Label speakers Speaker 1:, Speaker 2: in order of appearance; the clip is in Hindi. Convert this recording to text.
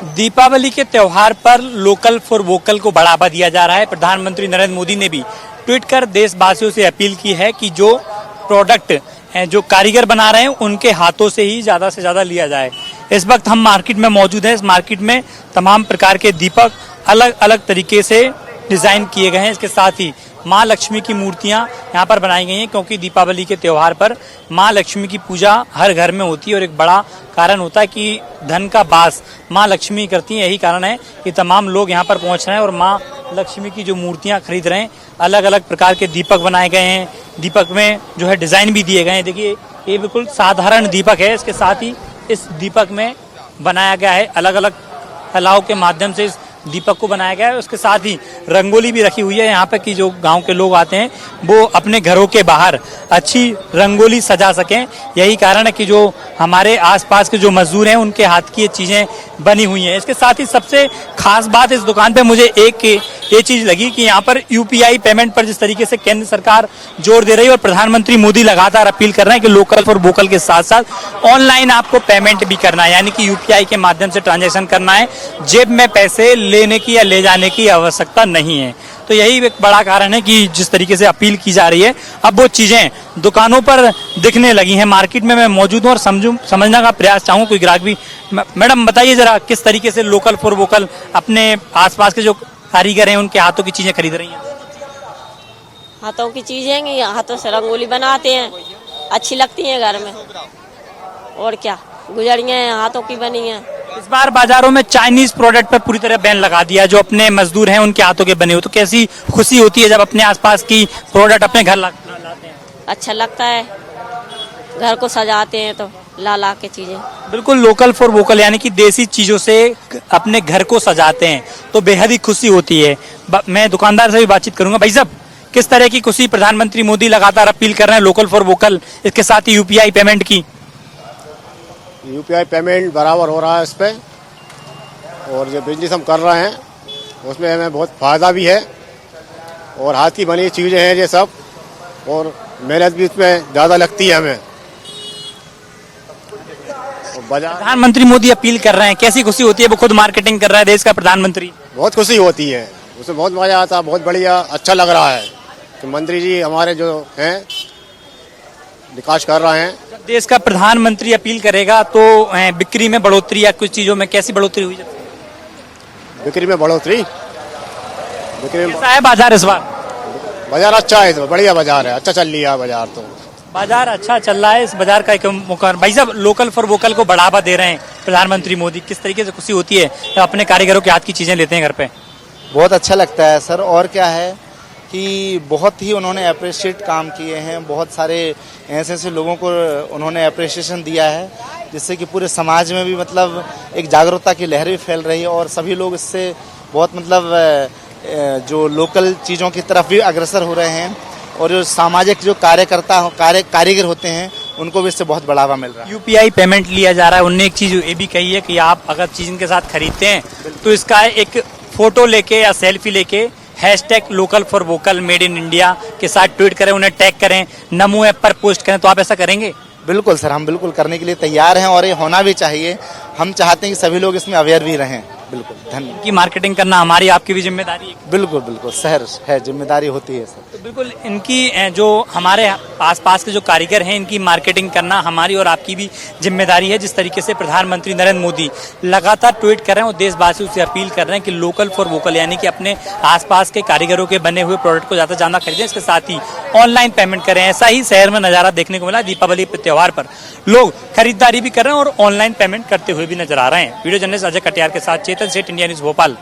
Speaker 1: दीपावली के त्योहार पर लोकल फॉर वोकल को बढ़ावा दिया जा रहा है। प्रधानमंत्री नरेंद्र मोदी ने भी ट्वीट कर देशवासियों से अपील की है कि जो प्रोडक्ट जो कारीगर बना रहे हैं उनके हाथों से ही ज़्यादा से ज़्यादा लिया जाए। इस वक्त हम मार्केट में मौजूद हैं। इस मार्केट में तमाम प्रकार के दीपक अलग अलग तरीके से डिज़ाइन किए गए हैं। इसके साथ ही माँ लक्ष्मी की मूर्तियाँ यहाँ पर बनाई गई हैं, क्योंकि दीपावली के त्यौहार पर माँ लक्ष्मी की पूजा हर घर में होती है और एक बड़ा कारण होता है कि धन का वास माँ लक्ष्मी करती हैं। यही कारण है कि तमाम लोग यहाँ पर पहुँच रहे हैं और माँ लक्ष्मी की जो मूर्तियाँ खरीद रहे हैं। अलग अलग प्रकार के दीपक बनाए गए हैं। दीपक में जो है डिज़ाइन भी दिए गए हैं। देखिए ये बिल्कुल साधारण दीपक है। इसके साथ ही इस दीपक में बनाया गया है अलग अलग कलाओं के माध्यम से इस दीपक को बनाया गया है। उसके साथ ही रंगोली भी रखी हुई है यहाँ पे कि जो गांव के लोग आते हैं वो अपने घरों के बाहर अच्छी रंगोली सजा सकें। यही कारण है कि जो हमारे आसपास के जो मजदूर हैं उनके हाथ की ये चीज़ें बनी हुई हैं। इसके साथ ही सबसे खास बात इस दुकान पे मुझे ये चीज़ लगी कि यहाँ पर यूपीआई पेमेंट पर जिस तरीके से केंद्र सरकार जोर दे रही है और प्रधानमंत्री मोदी लगातार अपील कर रहे हैं कि लोकल फॉर वोकल के साथ साथ ऑनलाइन आपको पेमेंट भी करना है, यानी कि यूपीआई के माध्यम से ट्रांजैक्शन करना है। जेब में पैसे लेने की या ले जाने की आवश्यकता नहीं है। तो यही एक बड़ा कारण है कि जिस तरीके से अपील की जा रही है अब वो चीज़ें दुकानों पर दिखने लगी हैं। मार्केट में मैं मौजूद हूँ और समझने का प्रयास चाहूँ कोई ग्राहक भी। मैडम बताइए जरा किस तरीके से लोकल फॉर वोकल अपने आसपास के जो कारीगर हैं उनके हाथों की चीज़ें खरीद रही हैं।
Speaker 2: हाथों की चीज़ें हाथों से रंगोली बनाते हैं, अच्छी लगती हैं घर में। और क्या गुजरियाँ हाथों की बनी हैं।
Speaker 1: इस बार बाजारों में चाइनीज प्रोडक्ट पर पूरी तरह बैन लगा दिया जो अपने मजदूर हैं उनके हाथों के बने हुए। तो कैसी खुशी होती है जब अपने आसपास की प्रोडक्ट अपने घर लाते हैं?
Speaker 2: अच्छा लगता है, घर को सजाते हैं तो ला के चीजें।
Speaker 1: बिल्कुल लोकल फॉर वोकल यानी कि देसी चीजों से अपने घर को सजाते हैं तो बेहद ही खुशी होती है। मैं दुकानदार से भी बातचीत करूंगा। भाई साहब किस तरह की खुशी प्रधानमंत्री मोदी लगातार अपील कर रहे हैं लोकल फॉर वोकल, इसके साथ ही यूपीआई पेमेंट की?
Speaker 3: यूपीआई पेमेंट बराबर हो रहा है इस पे, और जो बिजनेस हम कर रहे हैं उसमें हमें बहुत फ़ायदा भी है और हाथ की बनी चीज़ें हैं ये सब, और मेहनत भी इसमें ज़्यादा लगती है हमें।
Speaker 1: प्रधानमंत्री मोदी अपील कर रहे हैं, कैसी खुशी होती है? वो खुद मार्केटिंग कर रहा है देश का प्रधानमंत्री।
Speaker 3: बहुत खुशी होती है, उसमें बहुत मज़ा आता है, बहुत बढ़िया अच्छा लग रहा है कि मंत्री जी हमारे जो हैं विकास कर रहे हैं।
Speaker 1: जब देश का प्रधानमंत्री अपील करेगा तो बिक्री में बढ़ोतरी या कुछ चीज़ों में कैसी बढ़ोतरी हुई?
Speaker 3: बिक्री में बढ़ोतरी,
Speaker 1: कैसा है बाजार इस बार?
Speaker 3: बाजार अच्छा है, तो बढ़िया बाजार है, अच्छा चल रहा है बाजार। तो
Speaker 1: बाजार अच्छा चल रहा है, इस बाजार का एक मौका। भाई साहब लोकल फॉर वोकल को बढ़ावा दे रहे हैं प्रधानमंत्री मोदी, किस तरीके से खुशी होती है जब अपने कारीगरों के हाथ की चीजें लेते हैं घर पे?
Speaker 4: बहुत अच्छा लगता है सर। और क्या है कि बहुत ही उन्होंने अप्रिशिएट काम किए हैं, बहुत सारे ऐसे लोगों को उन्होंने अप्रिसिएशन दिया है जिससे कि पूरे समाज में भी मतलब एक जागरूकता की लहर भी फैल रही है और सभी लोग इससे बहुत मतलब जो लोकल चीज़ों की तरफ भी अग्रसर हो रहे हैं और जो सामाजिक जो कारीगर होते हैं उनको भी इससे बहुत बढ़ावा मिल रहा है।
Speaker 1: यूपीआई पेमेंट लिया जा रहा है। उनने एक चीज़ ये भी कही है कि आप अगर चीज़ इनके साथ खरीदते हैं तो इसका एक फोटो लेके या सेल्फी लेके hashtag local for vocal made in India के साथ ट्वीट करें, उन्हें टैग करें, नमो ऐप पर पोस्ट करें। तो आप ऐसा करेंगे?
Speaker 4: बिल्कुल सर, हम बिल्कुल करने के लिए तैयार हैं और ये होना भी चाहिए। हम चाहते हैं कि सभी लोग इसमें अवेयर भी रहें। बिल्कुल धन्यवाद।
Speaker 1: इनकी मार्केटिंग करना हमारी आपकी भी जिम्मेदारी है।
Speaker 4: बिल्कुल बिल्कुल शहर है, जिम्मेदारी होती है सर।
Speaker 1: तो बिल्कुल इनकी जो हमारे आसपास के जो कारीगर हैं इनकी मार्केटिंग करना हमारी और आपकी भी जिम्मेदारी है। जिस तरीके से प्रधानमंत्री नरेंद्र मोदी लगातार ट्वीट कर रहे हैं और देशवासियों से अपील कर रहे हैं कि लोकल फॉर वोकल यानी कि अपने आसपास के कारीगरों के बने हुए प्रोडक्ट को ज़्यादा से ज़्यादा खरीदें, इसके साथ ही ऑनलाइन पेमेंट करें। ऐसा ही शहर में नज़ारा देखने को मिला। दीपावली त्यौहार पर लोग खरीदारी भी कर रहे हैं और ऑनलाइन पेमेंट करते हुए भी नजर आ रहे हैं। वीडियो जर्नलिस्ट अजय कटियार के साथ चेतन सेठ, इंडिया न्यूज़ भोपाल।